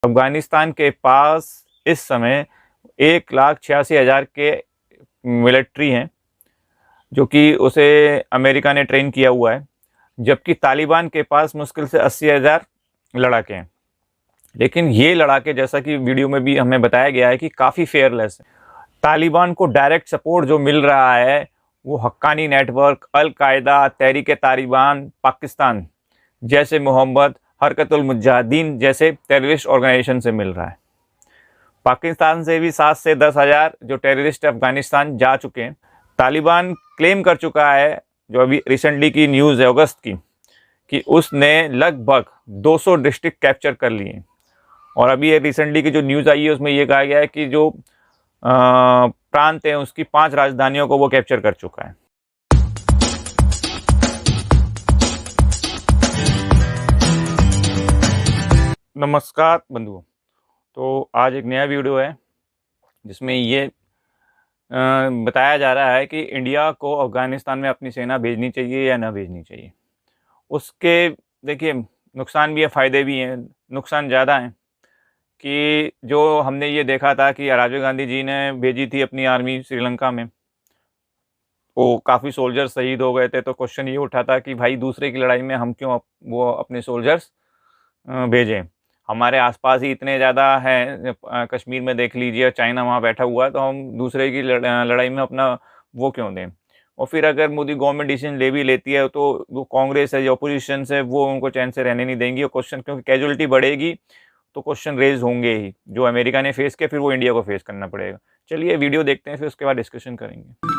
अफगानिस्तान के पास इस समय 1,86,000 के मिलिट्री हैं जो कि उसे अमेरिका ने ट्रेन किया हुआ है, जबकि तालिबान के पास मुश्किल से 80,000 लड़ाके हैं। लेकिन ये लड़ाके, जैसा कि वीडियो में भी हमें बताया गया है, कि काफ़ी फेयरलेस है। तालिबान को डायरेक्ट सपोर्ट जो मिल रहा है वो हक्कानी नेटवर्क, अल-कायदा, तहरीक-ए-तालिबान पाकिस्तान जैसे मोहम्मद हरकतुल मुजाहिदीन जैसे टेररिस्ट ऑर्गेनाइजेशन से मिल रहा है। पाकिस्तान से भी 7 से 10,000 जो टेररिस्ट अफगानिस्तान जा चुके हैं। तालिबान क्लेम कर चुका है, जो अभी रिसेंटली की न्यूज़ है अगस्त की, कि उसने लगभग 200 डिस्ट्रिक्ट कैप्चर कर लिए हैं। और अभी ये रिसेंटली की जो न्यूज़ आई है उसमें ये कहा गया है कि जो प्रांत है उसकी 5 राजधानियों को वो कैप्चर कर चुका है। नमस्कार बंधुओं, तो आज एक नया वीडियो है जिसमें ये बताया जा रहा है कि इंडिया को अफ़गानिस्तान में अपनी सेना भेजनी चाहिए या ना भेजनी चाहिए। उसके देखिए नुकसान भी है, फ़ायदे भी हैं। नुकसान ज़्यादा हैं कि जो हमने ये देखा था कि राजीव गांधी जी ने भेजी थी अपनी आर्मी श्रीलंका में, वो काफ़ी सोल्जर्स शहीद हो गए थे। तो क्वेश्चन ये उठा था कि भाई दूसरे की लड़ाई में हम क्यों वो अपने सोल्जर्स भेजें। हमारे आसपास ही इतने ज़्यादा हैं, कश्मीर में देख लीजिए, चाइना वहाँ बैठा हुआ है, तो हम दूसरे की लड़ाई में अपना वो क्यों दें। और फिर अगर मोदी गवर्नमेंट डिसीजन ले भी लेती है तो वो कांग्रेस है, जो अपोजिशन है, वो उनको चैन से रहने नहीं देंगी। और क्वेश्चन, क्योंकि कैजुअलिटी बढ़ेगी तो क्वेश्चन रेज होंगे ही, जो अमेरिका ने फेस किया फिर वो इंडिया को फेस करना पड़ेगा। चलिए वीडियो देखते हैं, फिर उसके बाद डिस्कशन करेंगे।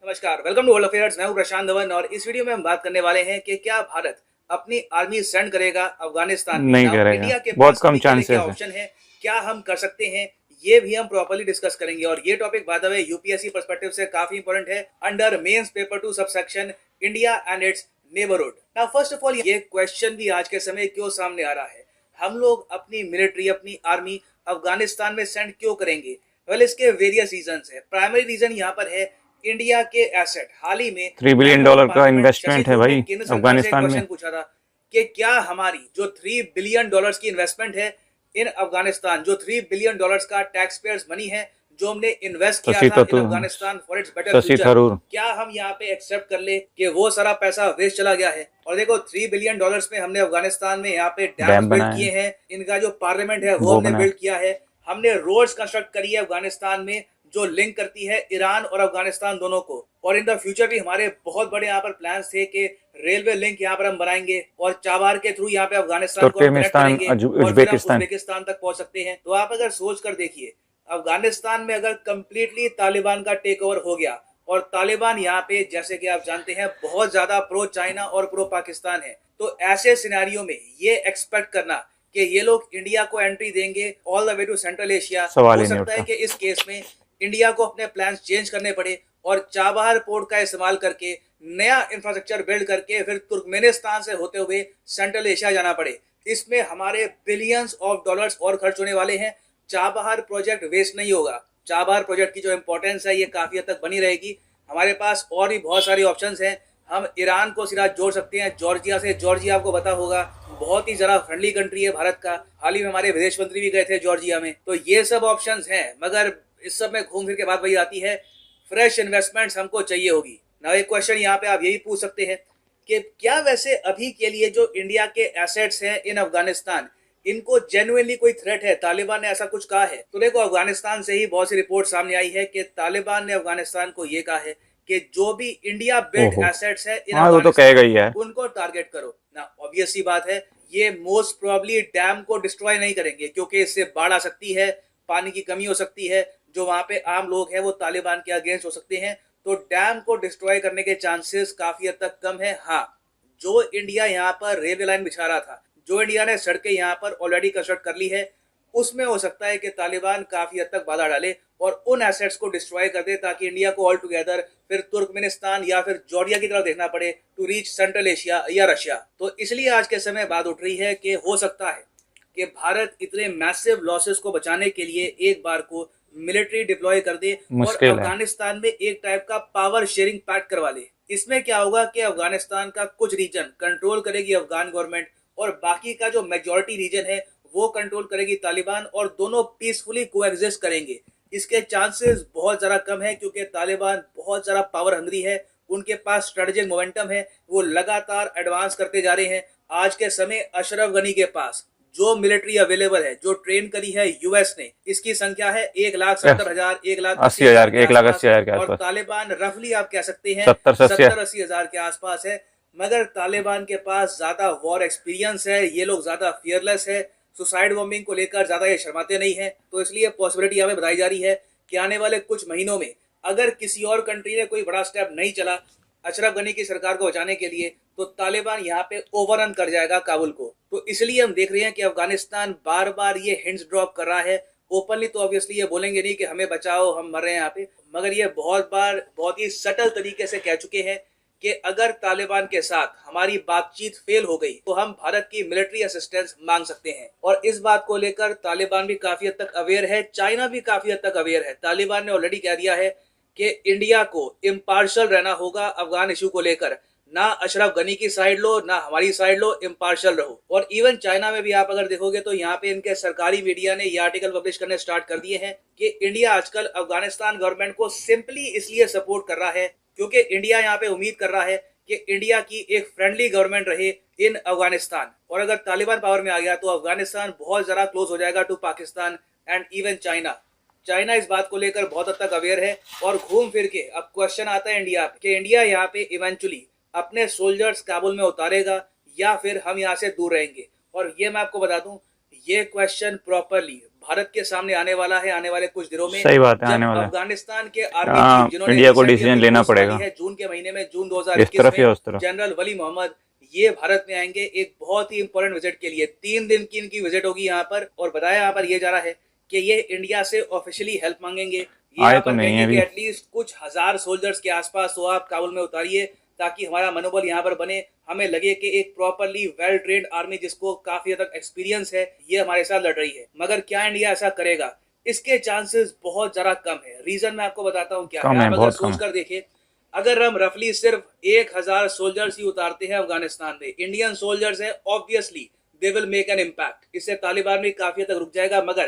नमस्कार, वेलकम टू वर्ल्ड अफेयर्स। मैं हूं प्रशांत धवन और इस वीडियो में हम बात करने वाले हैं कि क्या भारत अपनी आर्मी सेंड करेगा अफगानिस्तान में। नहीं करेगा, इंडिया के बहुत पास कम अभी के लिए चांसेस क्या है। ऑप्शन है, क्या हम कर सकते हैं, ये भी हम प्रॉपर्ली डिस्कस करेंगे। और ये topic by the way UPSC perspective से काफी इंपॉर्टेंट है, under mains paper 2 subsection India and its neighbourhood. Now first of all, ये क्वेश्चन भी आज के समय क्यों सामने आ रहा है, हम लोग अपनी मिलिट्री, अपनी आर्मी अफगानिस्तान में सेंड क्यों करेंगे? वेल, इसके वेरियस रीजंस है। प्राइमरी रीजन यहाँ पर है इंडिया के एसेट। हाल ही में $3 बिलियन का इन्वेस्टमेंट है भाई अफगानिस्तान में। पूछा था कि क्या हमारी जो $3 बिलियन की इन्वेस्टमेंट है इन अफगानिस्तान, जो $3 बिलियन का टैक्स पेयर्स मनी है जो हमने इन्वेस्ट किया था in Afghanistan for its better future, क्या हम यहाँ पे एक्सेप्ट कर ले कि वो सारा पैसा वेस्ट चला गया है? और देखो, $3 बिलियन में हमने अफगानिस्तान में यहाँ पे डैम बिल्ड किए हैं, इनका जो पार्लियामेंट है वो हमने बिल्ड किया है, हमने रोड्स कंस्ट्रक्ट करी है अफगानिस्तान में जो लिंक करती है ईरान और अफगानिस्तान दोनों को। और इन द फ्यूचर भी हमारे बहुत बड़े यहाँ पर प्लान्स थे कि रेलवे लिंक यहाँ पर हम बनाएंगे और चाबार के थ्रू यहाँ पे अफगानिस्तान को कनेक्ट करेंगे और फिर हम उज्बेकिस्तान तक पहुंच सकते हैं। तो आप अगर सोच कर देखिए, अफगानिस्तान में अगर कंप्लीटली तालिबान का टेक ओवर हो गया, और तालिबान यहाँ पे जैसे कि आप जानते हैं बहुत ज्यादा प्रो चाइना और प्रो पाकिस्तान है, तो ऐसे सिनेरियो में ये एक्सपेक्ट करना कि ये लोग इंडिया को एंट्री देंगे all the way to central Asia, हो सकता है कि इस केस में इंडिया को अपने प्लान्स चेंज करने पड़े और चाबहार पोर्ट का इस्तेमाल करके नया इंफ्रास्ट्रक्चर बिल्ड करके फिर तुर्कमेनिस्तान से होते हुए सेंट्रल एशिया जाना पड़े। इसमें हमारे बिलियंस ऑफ डॉलर्स और खर्च होने वाले हैं। चाबहार प्रोजेक्ट वेस्ट नहीं होगा। चाबहार प्रोजेक्ट की जो इंपॉर्टेंस है ये काफी हद तक बनी रहेगी। हमारे पास और भी बहुत सारी ऑप्शंस हैं। हम ईरान को सीधा जोड़ सकते हैं जॉर्जिया से। जॉर्जिया आपको पता होगा बहुत ही जरा फ्रेंडली कंट्री है भारत का। हाल ही में हमारे विदेश मंत्री भी गए थे जॉर्जिया में। तो ये सब ऑप्शंस हैं, मगर इस सब में घूम फिर के बात वही आती है, फ्रेश इन्वेस्टमेंट्स हमको चाहिए होगी ना। एक क्वेश्चन यहाँ पे आप यही पूछ सकते हैं कि क्या वैसे अभी के लिए जो इंडिया के एसेट्स हैं इन अफगानिस्तान, इनको जेन्युइनली कोई थ्रेट है? तालिबान ने ऐसा कुछ कहा है? तो देखो, अफगानिस्तान से ही बहुत सी रिपोर्ट सामने आई है कि तालिबान ने अफगानिस्तान को ये कहा है कि जो भी इंडिया बिल्ड एसेट्स है इन अफगानिस्तान उनको टारगेट करो ना। ऑब्वियस सी बात है, ये मोस्ट प्रोबेबली डैम को डिस्ट्रॉय नहीं करेंगे क्योंकि इससे बाढ़ आ सकती है, पानी की कमी हो सकती है, जो वहां पे आम लोग हैं वो तालिबान के अगेंस्ट हो सकते हैं। तो डैम को डिस्ट्रॉय करने के चांसेस काफी हद तक कम है। हाँ, जो इंडिया यहाँ पर रेलवे लाइन बिछा रहा था, जो इंडिया ने सड़कें यहाँ पर ऑलरेडी कंस्ट्रक्ट कर ली है, उसमें हो सकता है कि तालिबान काफी हद तक बाधा डाले और उन एसेट्स को डिस्ट्रॉय कर दे, ताकि इंडिया को ऑल टुगेदर फिर तुर्कमेनिस्तान या फिर जॉर्जिया की तरफ देखना पड़े टू रीच सेंट्रल एशिया या रशिया। तो इसलिए आज के समय बात उठ रही है कि हो सकता है कि भारत इतने मैसिव लॉसेस को बचाने के लिए एक बार को मिलिट्री डिप्लॉय कर दे और अफगानिस्तान में एक टाइप का पावर शेयरिंग पैक्ट करवा ले। इसमें क्या होगा कि अफगानिस्तान का कुछ रीजन कंट्रोल करेगी अफगान गवर्नमेंट और बाकी का जो मेजॉरिटी रीजन है वो कंट्रोल करेगी तालिबान और दोनों पीसफुली कोएग्जिस्ट करेंगे। इसके चांसेस बहुत ज़्यादा कम है क्योंकि तालिबान बहुत ज़्यादा पावर हंग्री है, उनके पास स्ट्रेटेजिक मोमेंटम है, वो लगातार एडवांस करते जा रहे हैं। आज के समय अशरफ गनी के पास जो मिलिट्री अवेलेबल है, जो ट्रेन करी है यूएस ने, इसकी संख्या है 1,70,000, 1,80,000 1,80,000 1,80,000 के और आसपास। तालिबान रफली आप कह सकते हैं 70-80 70-80 हजार के आसपास है। मगर तालिबान के पास ज्यादा वॉर एक्सपीरियंस है, ये लोग ज्यादा फियरलेस है, सुसाइड बॉम्बिंग को लेकर ज्यादा ये शर्माते नहीं है। तो इसलिए पॉसिबिलिटी हमें बताई जा रही है कि आने वाले कुछ महीनों में अगर किसी और कंट्री ने कोई बड़ा स्टेप नहीं चला अशरफ गनी की सरकार को बचाने के लिए तो तालिबान यहाँ पे ओवररन कर जाएगा काबुल को। तो इसलिए हम देख रहे हैं कि अफगानिस्तान बार बार ये हिंट्स ड्रॉप कर रहा है। ओपनली तो ऑब्वियसली ये बोलेंगे नहीं कि हमें बचाओ हम मर रहे हैं यहाँ पे, मगर ये बहुत बार बहुत ही सटल तरीके से कह चुके हैं कि अगर तालिबान के साथ हमारी बातचीत फेल हो गई तो हम भारत की मिलिट्री असिस्टेंस मांग सकते हैं। और इस बात को लेकर तालिबान भी काफी हद तक अवेयर है, चाइना भी काफी हद तक अवेयर है। तालिबान ने ऑलरेडी कह दिया है कि इंडिया को इम्पार्शल रहना होगा अफगान इशू को लेकर, ना अशरफ गनी की साइड लो ना हमारी साइड लो, इम्पार्शल रहो। और इवन चाइना में भी आप अगर देखोगे तो यहाँ पे इनके सरकारी मीडिया ने ये आर्टिकल पब्लिश करने स्टार्ट कर दिए हैं कि इंडिया आजकल अफगानिस्तान गवर्नमेंट को सिंपली इसलिए सपोर्ट कर रहा है क्योंकि इंडिया यहाँ पे उम्मीद कर रहा है कि इंडिया की एक फ्रेंडली गवर्नमेंट रहे इन अफगानिस्तान। और अगर तालिबान पावर में आ गया तो अफगानिस्तान बहुत ज्यादा क्लोज हो जाएगा to Pakistan and even China. China इस बात को लेकर बहुत हद तक अवेयर है। और घूम फिर के अब क्वेश्चन आता है इंडिया पे कि इंडिया यहाँ पे इवेंचुअली अपने सोल्जर्स काबुल में उतारेगा या फिर हम यहाँ से दूर रहेंगे। और ये मैं आपको बता दूं, ये क्वेश्चन प्रॉपरली भारत के सामने आने वाला है आने वाले कुछ दिनों में। सही बात है, आने वाला है। अफगानिस्तान के आर्मी चीफ जिन्होंने इंडिया को डिसीजन लेना पड़ेगा है जून के महीने में, जून इस तरफ या उस 2021 में, तरफ। जनरल वली मोहम्मद ये भारत में आएंगे एक बहुत ही इंपॉर्टेंट विजिट के लिए। 3 दिन की इनकी विजिट होगी यहाँ पर और बताया यहाँ पर ये जा रहा है कि ये इंडिया से ऑफिशियली हेल्प मांगेंगे। ये आए यहाँ तो पर नहीं है कहेंगे अभी। कि एटलीस्ट कुछ हजार सोल्जर्स के आसपास तो आप काबुल में उतारिए ताकि हमारा मनोबल यहाँ पर बने, हमें लगे कि एक प्रॉपरली वेल ट्रेन्ड आर्मी जिसको काफी हद तक एक्सपीरियंस है ये हमारे साथ लड़ रही है। मगर क्या इंडिया ऐसा करेगा? इसके चांसेस बहुत ज्यादा कम है। रीजन मैं आपको बताता हूँ क्या है। आप अगर सोच कर देखें, अगर हम रफली सिर्फ 1,000 सोल्जर्स ही उतारते हैं अफगानिस्तान में, इंडियन सोल्जर्स है, obviously they will make an impact. इससे तालिबान भी काफी हद तक रुक जाएगा। मगर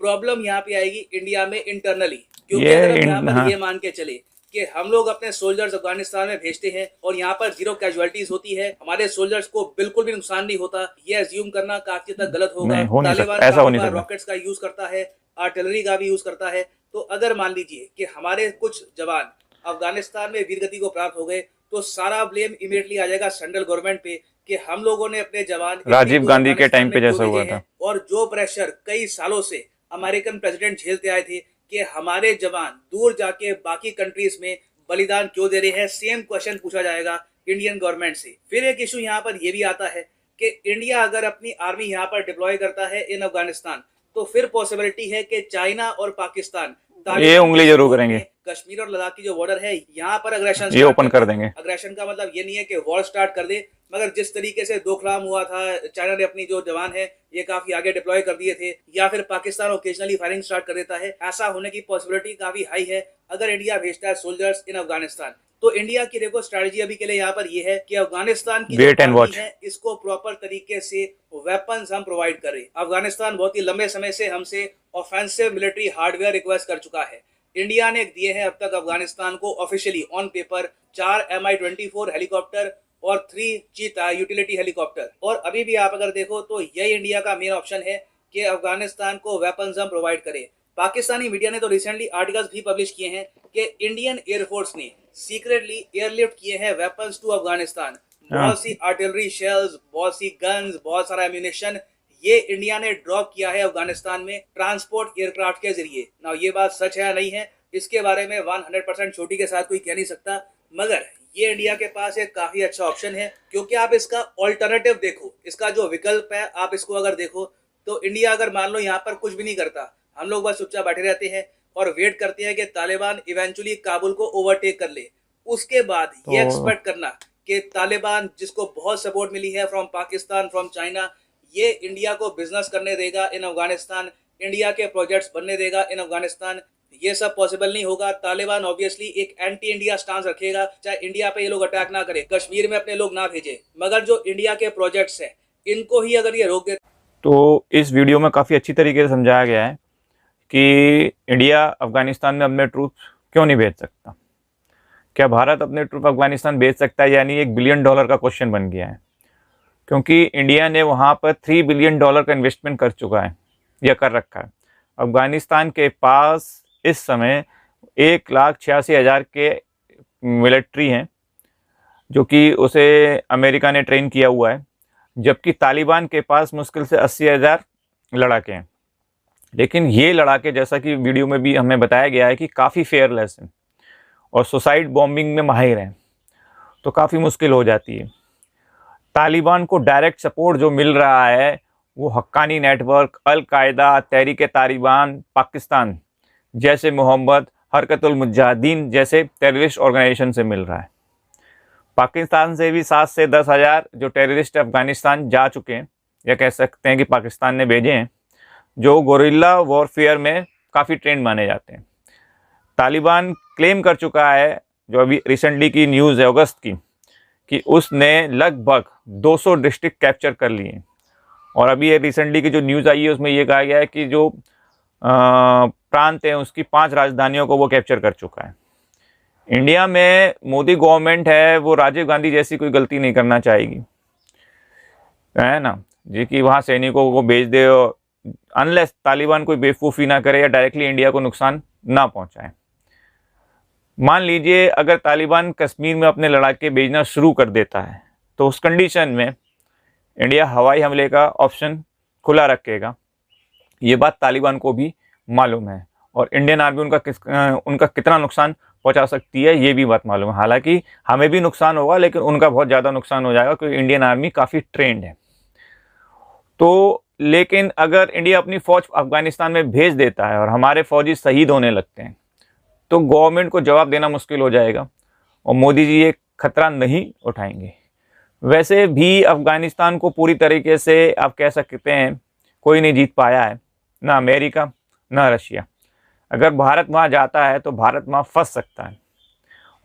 प्रॉब्लम यहाँ पे आएगी इंडिया में इंटरनली, क्योंकि अगर हम यहाँ पर ये मान के चले कि हम लोग अपने सोल्जर्स अफगानिस्तान में भेजते हैं और यहाँ पर 0 कैजुअलिटीज होती है, हमारे सोल्जर्स को बिल्कुल भी नुकसान नहीं होता, ये अज्यूम करना काफी तक गलत होगा। तालिबान रॉकेट्स का यूज करता है, आर्टिलरी का भी यूज करता है। तो अगर मान लीजिए कि हमारे कुछ जवान अफगानिस्तान में वीरगति को प्राप्त हो गए तो सारा ब्लेम इमीडिएटली आ जाएगा सेंट्रल गवर्नमेंट पे कि हम लोगों ने अपने जवान राजीव गांधी के टाइम पे जैसा हुआ था। और जो प्रेशर कई सालों से अमेरिकन प्रेसिडेंट झेलते आए थे कि हमारे जवान दूर जाके बाकी कंट्रीज में बलिदान क्यों दे रहे हैं, सेम क्वेश्चन पूछा जाएगा इंडियन गवर्नमेंट से। फिर एक इशू यहाँ पर यह भी आता है कि इंडिया अगर अपनी आर्मी यहाँ पर डिप्लॉय करता है इन अफगानिस्तान तो फिर पॉसिबिलिटी है कि चाइना और पाकिस्तान ये उंगली जरूर करेंगे। कश्मीर और लद्दाख की जो बॉर्डर है यहाँ पर अग्रेशन ये ओपन कर देंगे। अग्रेशन का मतलब ये नहीं है कि वॉर स्टार्ट कर दे, मगर जिस तरीके से डोकलाम हुआ था, चाइना ने अपनी जो जवान है ये काफी आगे डिप्लॉय कर दिए थे, या फिर पाकिस्तान ओकेजनली फायरिंग स्टार्ट कर देता है, ऐसा होने की पॉसिबिलिटी काफी हाई है अगर इंडिया भेजता है सोल्जर्स इन अफगानिस्तान। तो इंडिया की देखो स्ट्रैटेजी अभी के लिए यहाँ पर ये है कि अफगानिस्तान की वेट एंड वॉच है इसको प्रॉपर तरीके से वेपन्स हम प्रोवाइड करें। अफगानिस्तान बहुत ही लंबे समय से हमसे ऑफेंसिव मिलिट्री हार्डवेयर रिक्वेस्ट कर चुका है। इंडिया ने दिए हैं अब तक अफगानिस्तान को officially on paper 4 Mi-24 helicopter और 3 चीता यूटिलिटी हेलीकॉप्टर। और अभी भी आप अगर देखो तो यही इंडिया का मेन ऑप्शन है कि अफगानिस्तान को वेपन्स हम प्रोवाइड करें। पाकिस्तानी मीडिया ने तो रिसेंटली आर्टिकल्स भी पब्लिश किए हैं कि इंडियन एयरफोर्स ने सीक्रेटली एयरलिफ्ट किए हैं वेपन्स टू अफगानिस्तान। बहुत सी आर्टिलरी शेल्स, बहुत सी गन्स, बहुत सारा एम्यूनेशन ये इंडिया ने ड्रॉप किया है अफगानिस्तान में ट्रांसपोर्ट एयरक्राफ्ट के जरिए। ना ये बात सच है या नहीं है इसके बारे में 100% छोटी के साथ कोई कह नहीं सकता, मगर ये इंडिया के पास एक काफी अच्छा ऑप्शन है क्योंकि आप इसका ऑल्टरनेटिव देखो, इसका जो विकल्प है आप इसको अगर देखो तो इंडिया अगर मान लो यहाँ पर कुछ भी नहीं करता, हम लोग बस चुपचाप बैठे रहते हैं और वेट करते हैं कि तालिबान इवेंचुअली काबुल को ओवरटेक कर ले, उसके बाद ये एक्सपेक्ट करना कि तालिबान जिसको बहुत सपोर्ट मिली है फ्रॉम पाकिस्तान, फ्रॉम चाइना, ये इंडिया को बिजनेस करने देगा इन अफगानिस्तान, इंडिया के प्रोजेक्ट्स बनने देगा इन अफगानिस्तान, ये सब पॉसिबल नहीं होगा। तालिबान ऑब्वियसली एक एंटी इंडिया स्टांस रखेगा, चाहे इंडिया पे ये लोग अटैक ना करे, कश्मीर में अपने लोग ना भेजे, मगर जो इंडिया के प्रोजेक्ट्स हैं इनको ही अगर ये रोक दे। तो इस वीडियो में काफ़ी अच्छी तरीके से समझाया गया है कि इंडिया अफगानिस्तान में अपने ट्रूप क्यों नहीं भेज सकता। क्या भारत अपने ट्रूप अफगानिस्तान भेज सकता है, यानी $1 बिलियन का क्वेश्चन बन गया है, क्योंकि इंडिया ने वहाँ पर $3 बिलियन का इन्वेस्टमेंट कर चुका है या कर रखा है। अफगानिस्तान के पास इस समय 1,86,000 के मिलिट्री हैं, जो कि उसे अमेरिका ने ट्रेन किया हुआ है, जबकि तालिबान के पास मुश्किल से 80,000 लड़ाके हैं। लेकिन ये लड़ाके, जैसा कि वीडियो में भी हमें बताया गया है, कि काफ़ी फेयरलेस हैं और सुसाइड बॉम्बिंग में माहिर हैं, तो काफ़ी मुश्किल हो जाती है। तालिबान को डायरेक्ट सपोर्ट जो मिल रहा है वो हक्कानी नेटवर्क, अल कायदा, तहरीक तालिबान पाकिस्तान जैसे मोहम्मद, हरकतुल मुजाहिदीन जैसे टेररिस्ट ऑर्गेनाइजेशन से मिल रहा है। पाकिस्तान से भी 7 से 10 हज़ार जो टेररिस्ट अफगानिस्तान जा चुके हैं, या कह सकते हैं कि पाकिस्तान ने भेजे हैं, जो गोरिल्ला वॉरफेयर में काफ़ी ट्रेंड माने जाते हैं। तालिबान क्लेम कर चुका है, जो अभी रिसेंटली की न्यूज़ है अगस्त की, कि उसने लगभग 200 डिस्ट्रिक्ट कैप्चर कर लिए हैं। और अभी ये रिसेंटली की जो न्यूज़ आई है उसमें ये कहा गया है कि जो प्रांत हैं उसकी 5 राजधानियों को वो कैप्चर कर चुका है। इंडिया में मोदी गवर्नमेंट है, वो राजीव गांधी जैसी कोई गलती नहीं करना चाहेगी, है ना जी, कि वहाँ सैनिकों को भेज दे, अनलेस तालिबान कोई बेवकूफ़ी ना करे या डायरेक्टली इंडिया को नुकसान ना पहुँचाए। मान लीजिए अगर तालिबान कश्मीर में अपने लड़ाके भेजना शुरू कर देता है, तो उस कंडीशन में इंडिया हवाई हमले का ऑप्शन खुला रखेगा। ये बात तालिबान को भी मालूम है, और इंडियन आर्मी उनका कितना नुकसान पहुंचा सकती है ये भी बात मालूम है। हालांकि हमें भी नुकसान होगा, लेकिन उनका बहुत ज़्यादा नुकसान हो जाएगा, क्योंकि इंडियन आर्मी काफ़ी ट्रेंड है। तो लेकिन अगर इंडिया अपनी फ़ौज अफगानिस्तान में भेज देता है और हमारे फ़ौजी शहीद होने लगते हैं, तो गवर्नमेंट को जवाब देना मुश्किल हो जाएगा, और मोदी जी ये खतरा नहीं उठाएंगे। वैसे भी अफ़गानिस्तान को पूरी तरीके से आप कह सकते हैं कोई नहीं जीत पाया है, ना अमेरिका ना रशिया। अगर भारत वहाँ जाता है तो भारत वहाँ फंस सकता है।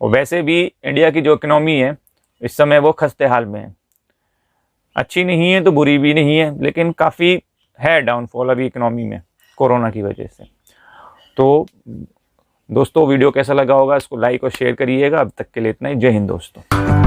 और वैसे भी इंडिया की जो इकनॉमी है इस समय वो खस्ते हाल में है, अच्छी नहीं है तो बुरी भी नहीं है, लेकिन काफ़ी है डाउनफॉल अभी इकनॉमी में कोरोना की वजह से। तो दोस्तों वीडियो कैसा लगा होगा, इसको लाइक और शेयर करिएगा। अब तक के लिए इतना ही। जय हिंद दोस्तों।